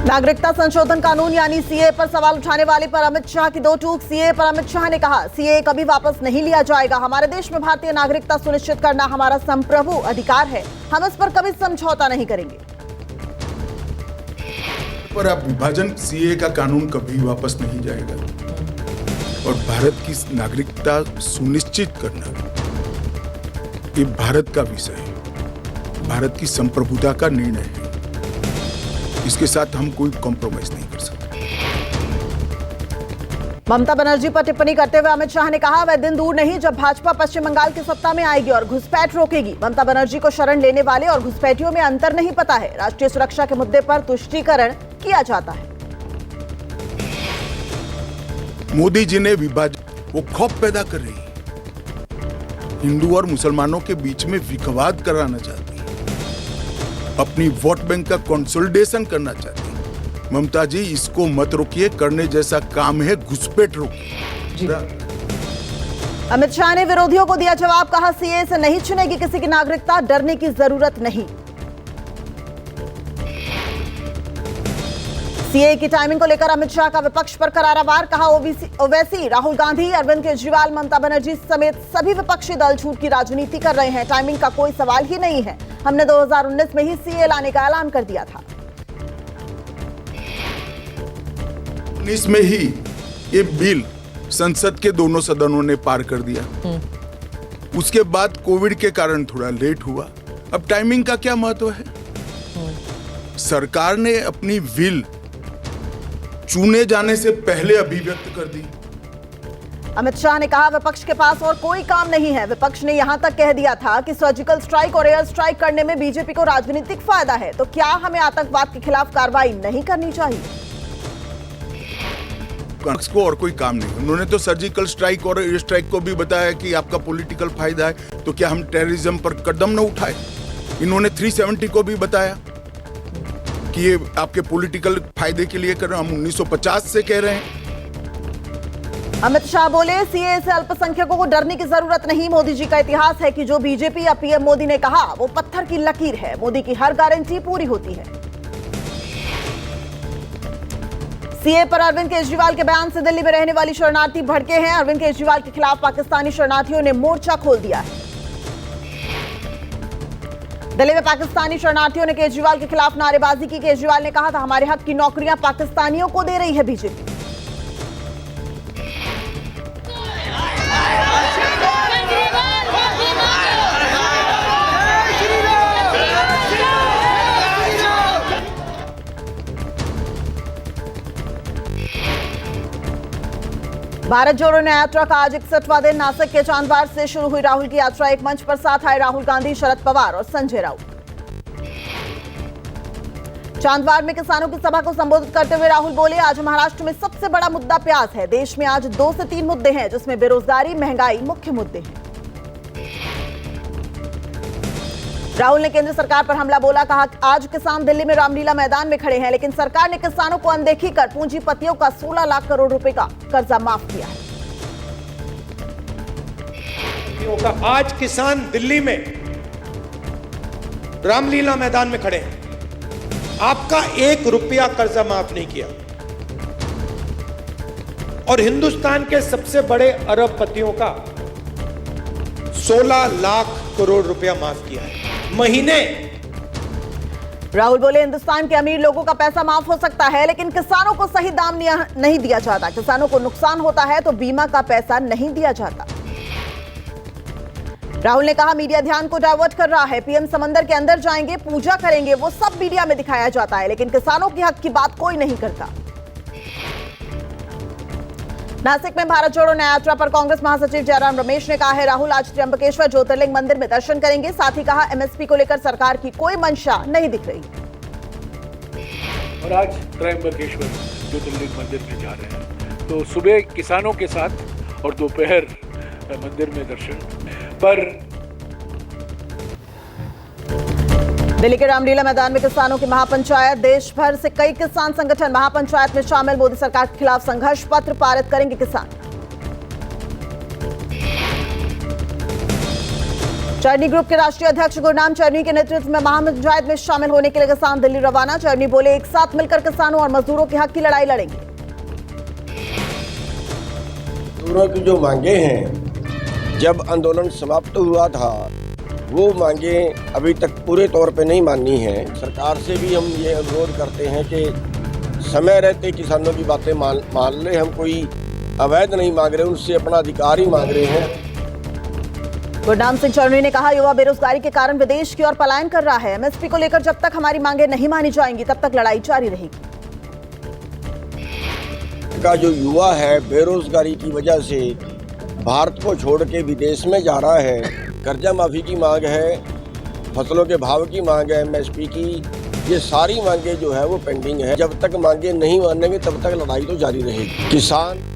नागरिकता संशोधन कानून यानी सीए पर सवाल उठाने वाले पर अमित शाह की दो टूक। सीए पर अमित शाह ने कहा, सीए कभी वापस नहीं लिया जाएगा। हमारे देश में भारतीय नागरिकता सुनिश्चित करना हमारा संप्रभु अधिकार है। हम इस पर कभी समझौता नहीं करेंगे। पर अब विभाजन सीए का कानून कभी वापस नहीं जाएगा और भारत की नागरिकता सुनिश्चित करना ये भारत का विषय है, भारत की संप्रभुता का निर्णय है। इसके साथ हम कोई कॉम्प्रोमाइज नहीं कर सकते। ममता बनर्जी पर टिप्पणी करते हुए अमित शाह ने कहा, वह दिन दूर नहीं जब भाजपा पश्चिम बंगाल की सत्ता में आएगी और घुसपैठ रोकेगी। ममता बनर्जी को शरण लेने वाले और घुसपैठियों में अंतर नहीं पता है। राष्ट्रीय सुरक्षा के मुद्दे पर तुष्टीकरण किया जाता है। मोदी जी ने विभाजन वो खौफ पैदा कर रही है, हिंदू और मुसलमानों के बीच में विवाद कराना चाहती है, अपनी वोट बैंक का कंसोलिडेशन करना चाहती है। ममता जी इसको मत रोकिए, करने जैसा काम है घुसपैठ रोकिए। अमित शाह ने विरोधियों को दिया जवाब, कहा सीए से नहीं छीनेगी किसी की नागरिकता, डरने की जरूरत नहीं। सीए की टाइमिंग को लेकर अमित शाह का विपक्ष पर करारा वार, कहा ओवैसी, राहुल गांधी, अरविंद केजरीवाल, ममता बनर्जी समेत सभी विपक्षी दल झूठ की राजनीति कर रहे हैं। टाइमिंग का कोई सवाल ही नहीं है। हमने 2019 में ही सीए लाने का ऐलान कर दिया था। 19 में ही ये बिल संसद के दोनों सदनों ने पार कर दिया। उसके बाद कोविड के कारण थोड़ा लेट हुआ। अब टाइमिंग का क्या महत्व है? सरकार ने अपनी विल चुने जाने से पहले अभिव्यक्त कर दी। अमित शाह ने कहा, विपक्ष के पास और कोई काम नहीं है। विपक्ष ने यहां तक कह दिया था कि सर्जिकल स्ट्राइक और एयर स्ट्राइक करने में बीजेपी को राजनीतिक फायदा है, तो क्या हमें आतंकवाद के खिलाफ कार्रवाई नहीं करनी चाहिए? कांग्रेस को और कोई काम नहीं। उन्होंने तो सर्जिकल स्ट्राइक और एयर स्ट्राइक को भी बताया कि आपका पॉलिटिकल फायदा है, तो क्या हम टेररिज्म पर कदम न उठाए? इन्होंने 370 को भी बताया कि ये आपके पॉलिटिकल फायदे के लिए कर रहे हैं। हम 1950 से कह रहे हैं। अमित शाह बोले, सीए से अल्पसंख्यकों को डरने की जरूरत नहीं। मोदी जी का इतिहास है कि जो बीजेपी या पीएम मोदी ने कहा वो पत्थर की लकीर है। मोदी की हर गारंटी पूरी होती है। सीए पर अरविंद केजरीवाल के बयान से दिल्ली में रहने वाली शरणार्थी भड़के हैं। अरविंद केजरीवाल के खिलाफ पाकिस्तानी शरणार्थियों ने मोर्चा खोल दिया है। दिल्ली में पाकिस्तानी शरणार्थियों ने केजरीवाल के खिलाफ नारेबाजी की। केजरीवाल ने कहा था, हमारे हक की नौकरियां पाकिस्तानियों को दे रही है बीजेपी। भारत जोड़ो न्याय यात्रा का आज 61वां दिन। नासिक के चांदवार से शुरू हुई राहुल की यात्रा। एक मंच पर साथ आए राहुल गांधी, शरद पवार और संजय राउत। चांदवार में किसानों की सभा को संबोधित करते हुए राहुल बोले, आज महाराष्ट्र में सबसे बड़ा मुद्दा प्याज है। देश में आज 2 से 3 मुद्दे हैं, जिसमें बेरोजगारी, महंगाई मुख्य मुद्दे हैं। राहुल ने केंद्र सरकार पर हमला बोला, कहा आज किसान दिल्ली में रामलीला मैदान में खड़े हैं, लेकिन सरकार ने किसानों को अनदेखी कर पूंजीपतियों का 16 लाख करोड़ रुपए का कर्जा माफ किया है। आज किसान दिल्ली में रामलीला मैदान में खड़े हैं, आपका 1 रुपया कर्जा माफ नहीं किया और हिंदुस्तान के सबसे बड़े अरबपतियों का 16 लाख करोड़ रुपया माफ किया है महीने। राहुल बोले, हिंदुस्तान के अमीर लोगों का पैसा माफ हो सकता है, लेकिन किसानों को सही दाम नहीं दिया जाता। किसानों को नुकसान होता है तो बीमा का पैसा नहीं दिया जाता। राहुल ने कहा, मीडिया ध्यान को डाइवर्ट कर रहा है। पीएम समंदर के अंदर जाएंगे, पूजा करेंगे, वो सब मीडिया में दिखाया जाता है, लेकिन किसानों के हक की बात कोई नहीं करता। नासिक में भारत जोड़ो न्याय यात्रा पर कांग्रेस महासचिव जयराम रमेश ने कहा है, राहुल आज त्र्यंबकेश्वर ज्योतिर्लिंग मंदिर में दर्शन करेंगे। साथ ही कहा, एमएसपी को लेकर सरकार की कोई मंशा नहीं दिख रही। और आज त्र्यंबकेश्वर ज्योतिर्लिंग मंदिर में जा रहे हैं, तो सुबह किसानों के साथ और दोपहर मंदिर में दर्शन पर। दिल्ली के रामलीला मैदान में किसानों की महापंचायत। देश भर से कई किसान संगठन महापंचायत में शामिल। मोदी सरकार के खिलाफ संघर्ष पत्र पारित करेंगे किसान। चरनी ग्रुप के राष्ट्रीय अध्यक्ष गुरनाम चरनी के नेतृत्व में महापंचायत में शामिल होने के लिए किसान दिल्ली रवाना। चरनी बोले, एक साथ मिलकर किसानों और मजदूरों के हक की लड़ाई लड़ेंगे। मजदूरों की जो मांगे हैं, जब आंदोलन समाप्त हुआ था, वो मांगे अभी तक पूरे तौर पे नहीं मानी है। सरकार से भी हम ये अनुरोध करते हैं कि समय रहते किसानों की बातें मान ले। हम कोई अवैध नहीं मांग रहे, उनसे अपना अधिकार ही मांग रहे हैं। गुरनाम सिंह चरनी ने कहा, युवा बेरोजगारी के कारण विदेश की ओर पलायन कर रहा है। एमएसपी को लेकर जब तक हमारी मांगे नहीं मानी जाएंगी तब तक लड़ाई जारी रहेगी। का जो युवा है बेरोजगारी की वजह से भारत को छोड़ के विदेश में जा रहा है। कर्जा माफी की मांग है, फसलों के भाव की मांग है, एमएसपी की, ये सारी मांगे जो है वो पेंडिंग है। जब तक मांगे नहीं मानेंगे तब तक लड़ाई तो जारी रहेगी। किसान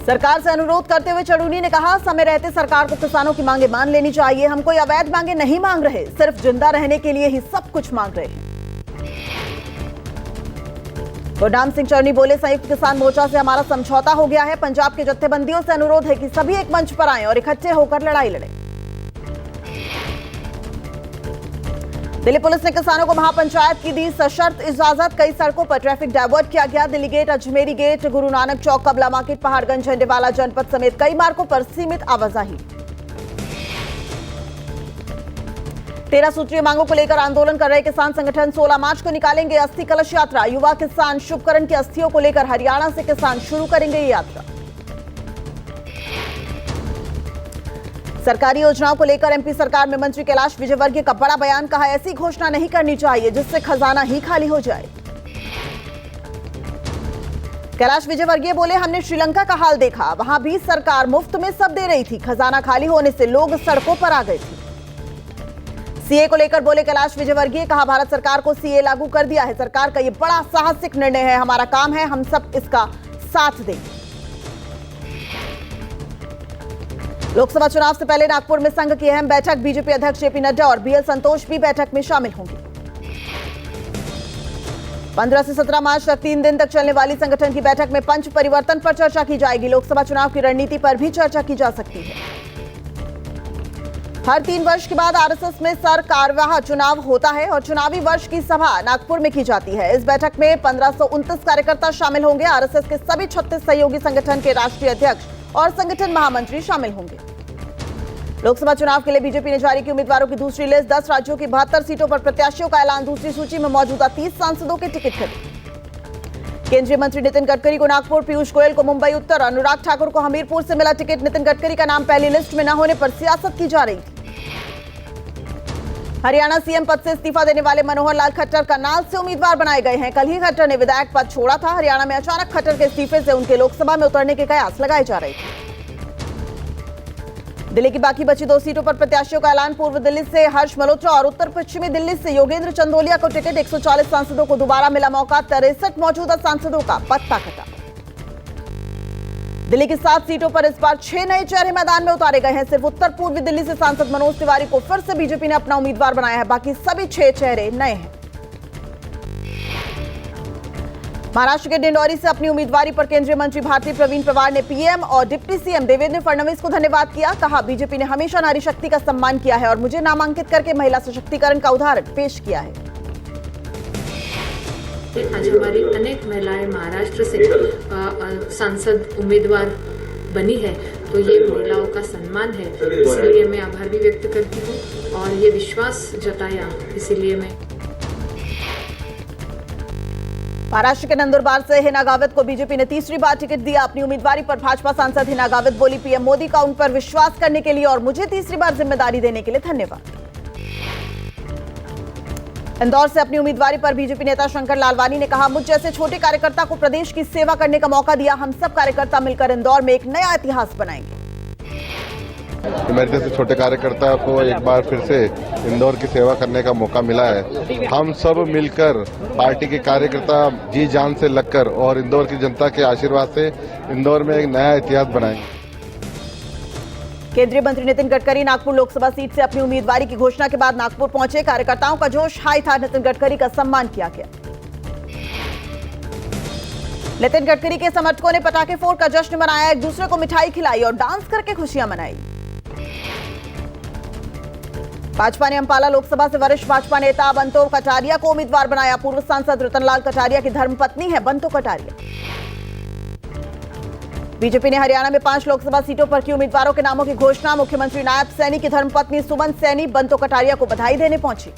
सरकार से अनुरोध करते हुए चरनी ने कहा, समय रहते सरकार को किसानों की मांगे मान लेनी चाहिए। हम कोई अवैध मांगे नहीं मांग रहे, सिर्फ जिंदा रहने के लिए ही सब कुछ मांग रहे हैं। गुरनाम सिंह चरनी बोले, संयुक्त किसान मोर्चा से हमारा समझौता हो गया है। पंजाब के जत्थेबंदियों से अनुरोध है कि सभी एक मंच पर आएं और इकट्ठे होकर लड़ाई लड़ें। दिल्ली पुलिस ने किसानों को महापंचायत की दी सशर्त इजाजत। कई सड़कों पर ट्रैफिक डायवर्ट किया गया। दिल्ली गेट, अजमेरी गेट, गुरु नानक चौक, कबला मार्केट, पहाड़गंज, झंडेवाला जनपद समेत कई मार्गों पर सीमित आवाजाही। 13 सूत्रीय मांगों को लेकर आंदोलन कर रहे किसान संगठन 16 मार्च को निकालेंगे अस्थि कलश यात्रा। युवा किसान शुभकरण की अस्थियों को लेकर हरियाणा से किसान शुरू करेंगे ये यात्रा। सरकारी योजनाओं को लेकर एमपी सरकार में मंत्री कैलाश विजयवर्गीय का बड़ा बयान। कहा, ऐसी घोषणा नहीं करनी चाहिए जिससे खजाना ही खाली हो जाए। कैलाश विजयवर्गीय बोले, हमने श्रीलंका का हाल देखा, वहां भी सरकार मुफ्त में सब दे रही थी, खजाना खाली होने से लोग सड़कों पर आ गए थे। सीए को लेकर बोले कैलाश विजयवर्गीय, कहा, भारत सरकार को सीए लागू कर दिया है। सरकार का यह बड़ा साहसिक निर्णय है। हमारा काम है हम सब इसका साथ दें। लोकसभा चुनाव से पहले नागपुर में संघ की अहम बैठक। बीजेपी अध्यक्ष जेपी नड्डा और बीएल संतोष भी बैठक में शामिल होंगे। 15 से 17 मार्च तक 3 दिन तक चलने वाली संगठन की बैठक में पंच परिवर्तन पर चर्चा की जाएगी। लोकसभा चुनाव की रणनीति पर भी चर्चा की जा सकती है। हर 3 वर्ष के बाद आरएसएस में सरकारवाह चुनाव होता है और चुनावी वर्ष की सभा नागपुर में की जाती है। इस बैठक में 1529 कार्यकर्ता शामिल होंगे। आरएसएस के सभी 36 सहयोगी संगठन के राष्ट्रीय अध्यक्ष और संगठन महामंत्री शामिल होंगे। लोकसभा चुनाव के लिए बीजेपी ने जारी की उम्मीदवारों की दूसरी लिस्ट। 10 राज्यों की 72 सीटों पर प्रत्याशियों का ऐलान। दूसरी सूची में मौजूदा 30 सांसदों के टिकट खरीद। केंद्रीय मंत्री नितिन गडकरी को नागपुर, पीयूष गोयल को मुंबई उत्तर, अनुराग ठाकुर को हमीरपुर से मिला टिकट। नितिन गडकरी का नाम पहली लिस्ट में न होने पर सियासत की जा रही थी। हरियाणा सीएम पद से इस्तीफा देने वाले मनोहर लाल खट्टर करनाल से उम्मीदवार बनाए गए हैं। कल ही खट्टर ने विधायक पद छोड़ा था। हरियाणा में अचानक खट्टर के इस्तीफे से उनके लोकसभा में उतरने के कयास लगाए जा रहे थे। दिल्ली की बाकी बची 2 सीटों पर प्रत्याशियों का ऐलान। पूर्व दिल्ली से हर्ष मल्होत्रा और उत्तर पश्चिमी दिल्ली से योगेंद्र चंदोलिया को टिकट। 140 सांसदों को दोबारा मिला मौका। 63 मौजूदा सांसदों का पत्ता कटा। दिल्ली की 7 सीटों पर इस बार 6 नए चेहरे मैदान में उतारे गए हैं। सिर्फ उत्तर पूर्वी दिल्ली से सांसद मनोज तिवारी को फिर से बीजेपी ने अपना उम्मीदवार बनाया है। बाकी सभी 6 चेहरे नए हैं। महाराष्ट्र के डिंडौरी से अपनी उम्मीदवारी पर केंद्रीय मंत्री भारती प्रवीण पवार ने पीएम और डिप्टी सीएम देवेंद्र फडणवीस को धन्यवाद किया। कहा, बीजेपी ने हमेशा नारी शक्ति का सम्मान किया है और मुझे नामांकित करके महिला सशक्तिकरण का उदाहरण पेश किया है। आज हमारी अनेक महिलाएं महाराष्ट्र से सांसद उम्मीदवार बनी है, तो ये महिलाओं का सम्मान है। इसलिए मैं आभार भी व्यक्त करती हूँ और ये विश्वास जताया, इसीलिए मैं। महाराष्ट्र के नंदुरबार से हिना गावित को बीजेपी ने तीसरी बार टिकट दिया। अपनी उम्मीदवारी पर भाजपा सांसद हिना गावित बोली, पीएम मोदी का उन पर विश्वास करने के लिए और मुझे तीसरी बार जिम्मेदारी देने के लिए धन्यवाद। इंदौर से अपनी उम्मीदवारी पर बीजेपी नेता शंकर लालवानी ने कहा, मुझ जैसे छोटे कार्यकर्ता को प्रदेश की सेवा करने का मौका दिया। हम सब कार्यकर्ता मिलकर इंदौर में एक नया इतिहास बनाएंगे। मेरे जैसे छोटे कार्यकर्ता को एक बार फिर से इंदौर की सेवा करने का मौका मिला है। हम सब मिलकर पार्टी के कार्यकर्ता जी जान से लगकर और इंदौर की जनता के आशीर्वाद से इंदौर में एक नया इतिहास बनाएंगे। केंद्रीय मंत्री नितिन गडकरी नागपुर लोकसभा सीट से अपनी उम्मीदवारी की घोषणा के बाद नागपुर पहुंचे। कार्यकर्ताओं का जोश हाई था। नितिन गडकरी का सम्मान किया गया। नितिन गडकरी के समर्थकों ने पटाखे फोड़कर जश्न मनाया, एक दूसरे को मिठाई खिलाई और डांस करके खुशियां मनाई। भाजपा ने अंबाला लोकसभा से वरिष्ठ भाजपा नेता बंतो कटारिया को उम्मीदवार बनाया। पूर्व सांसद रतनलाल कटारिया की धर्मपत्नी है बंतो कटारिया। बीजेपी ने हरियाणा में 5 लोकसभा सीटों पर की उम्मीदवारों के नामों की घोषणा। मुख्यमंत्री नायब सैनी की धर्मपत्नी सुमन सैनी बंतो कटारिया को बधाई देने पहुंची।